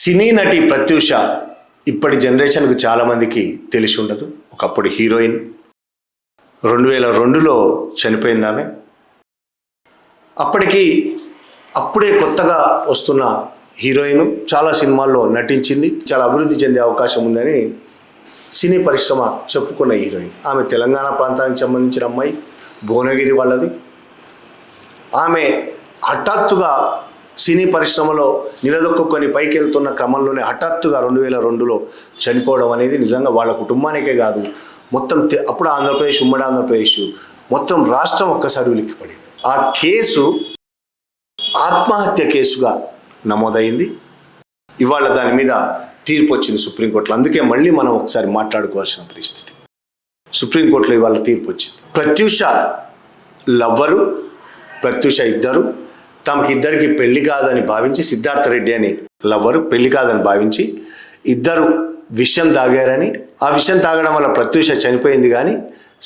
సినీ నటి ప్రత్యూష ఇప్పటి జనరేషన్కు చాలామందికి తెలిసి ఉండదు. ఒకప్పుడు హీరోయిన్. 2002లో చనిపోయింది ఆమె. అప్పుడే కొత్తగా వస్తున్న హీరోయిన్, చాలా సినిమాల్లో నటించింది. చాలా అభివృద్ధి చెందే అవకాశం ఉందని సినీ పరిశ్రమ చెప్పుకున్న హీరోయిన్. ఆమె తెలంగాణ ప్రాంతానికి సంబంధించిన అమ్మాయి, భువనగిరి వాళ్ళది. ఆమె హఠాత్తుగా సినీ పరిశ్రమలో నిలదొక్కుని పైకి వెళ్తున్న క్రమంలోనే హఠాత్తుగా 2002లో చనిపోవడం అనేది నిజంగా వాళ్ళ కుటుంబానికే కాదు, మొత్తం అప్పుడు ఆంధ్రప్రదేశ్, ఉమ్మడి ఆంధ్రప్రదేశ్, మొత్తం రాష్ట్రం ఒక్కసారి ఉలిక్కిపడింది. ఆ కేసు ఆత్మహత్య కేసుగా నమోదైంది. ఇవాళ దాని మీద తీర్పు వచ్చింది సుప్రీంకోర్టులో. అందుకే మళ్ళీ మనం ఒకసారి మాట్లాడుకోవాల్సిన పరిస్థితి. సుప్రీంకోర్టులో ఇవాళ తీర్పు వచ్చింది. ప్రత్యూష లవ్వరు, ప్రత్యూష ఇద్దరు, తమకిద్దరికి పెళ్లి కాదని భావించి, సిద్ధార్థ రెడ్డి అని లవ్వరు పెళ్లి కాదని భావించి ఇద్దరు విషం తాగారని, ఆ విషం తాగడం వల్ల ప్రత్యూష చనిపోయింది, కానీ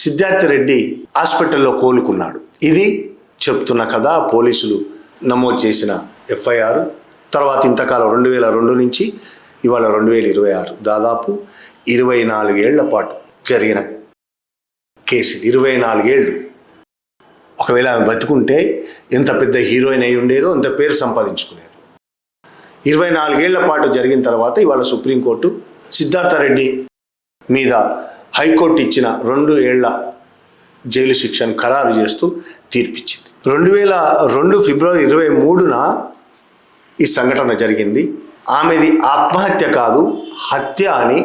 సిద్ధార్థ రెడ్డి హాస్పిటల్లో కోలుకున్నాడు. ఇది చెప్తున్న కథ. పోలీసులు నమోదు చేసిన ఎఫ్ఐఆర్. తర్వాత ఇంతకాలం 2002 నుంచి ఇవాళ 2026, దాదాపు 24 ఏళ్ల పాటు జరిగిన కేసు. 24 ఏళ్ళు. ఒకవేళ ఆమె బతుకుంటే ఎంత పెద్ద హీరోయిన్ అయి ఉండేదో, ఎంత పేరు సంపాదించుకునేదో. 24 ఏళ్ల పాటు జరిగిన తర్వాత ఇవాళ సుప్రీంకోర్టు సిద్ధార్థ రెడ్డి మీద హైకోర్టు ఇచ్చిన 2 ఏళ్ల జైలు శిక్షను ఖరారు చేస్తూ తీర్పిచ్చింది. 2002 ఫిబ్రవరి 23న ఈ సంఘటన జరిగింది. ఆమెది ఆత్మహత్య కాదు, హత్య అని.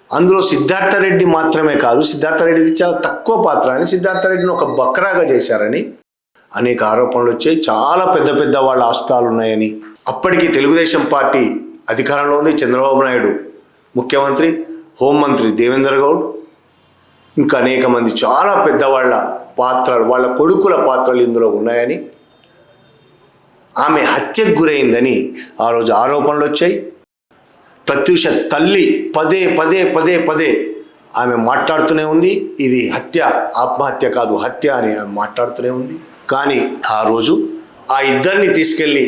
అందులో సిద్ధార్థ రెడ్డి మాత్రమే కాదు, సిద్ధార్థ రెడ్డిది చాలా తక్కువ పాత్ర అని, సిద్ధార్థ రెడ్డిని ఒక బక్రాగా చేశారని అనేక ఆరోపణలు వచ్చాయి. చాలా పెద్ద పెద్ద వాళ్ళ ఆస్తాలు ఉన్నాయని. అప్పటికి తెలుగుదేశం పార్టీ అధికారంలో ఉంది. చంద్రబాబు నాయుడు ముఖ్యమంత్రి, హోంమంత్రి దేవేందర్ గౌడ్, ఇంకా అనేక మంది చాలా పెద్దవాళ్ళ పాత్రలు, వాళ్ళ కొడుకుల పాత్రలు ఇందులో ఉన్నాయని, ఆమె హత్యకు గురైందని ఆ రోజు ఆరోపణలు వచ్చాయి. ప్రత్యూష తల్లి పదే ఆమె మాట్లాడుతూనే ఉంది, ఇది హత్య, ఆత్మహత్య కాదు హత్య అని ఆమె మాట్లాడుతూనే ఉంది. కానీ ఆ రోజు ఆ ఇద్దరిని తీసుకెళ్ళి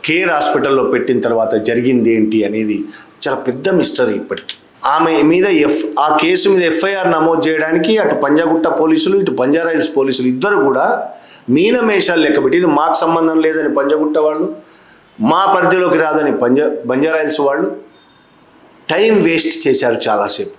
కేర్ హాస్పిటల్లో పెట్టిన తర్వాత జరిగింది ఏంటి అనేది చాలా పెద్ద మిస్టరీ ఇప్పటికీ. ఆమె మీద ఆ కేసు మీద ఎఫ్ఐఆర్ నమోదు చేయడానికి అటు పంజాగుట్ట పోలీసులు, ఇటు బంజారాహిల్స్ పోలీసులు ఇద్దరు కూడా మీనమేషాలు లెక్కబెట్టి, ఇది మాకు సంబంధం లేదని పంజాగుట్ట వాళ్ళు, మా పరిధిలోకి రాదని బంజారాహిల్స్ వాళ్ళు టైం వేస్ట్ చేశారు చాలాసేపు.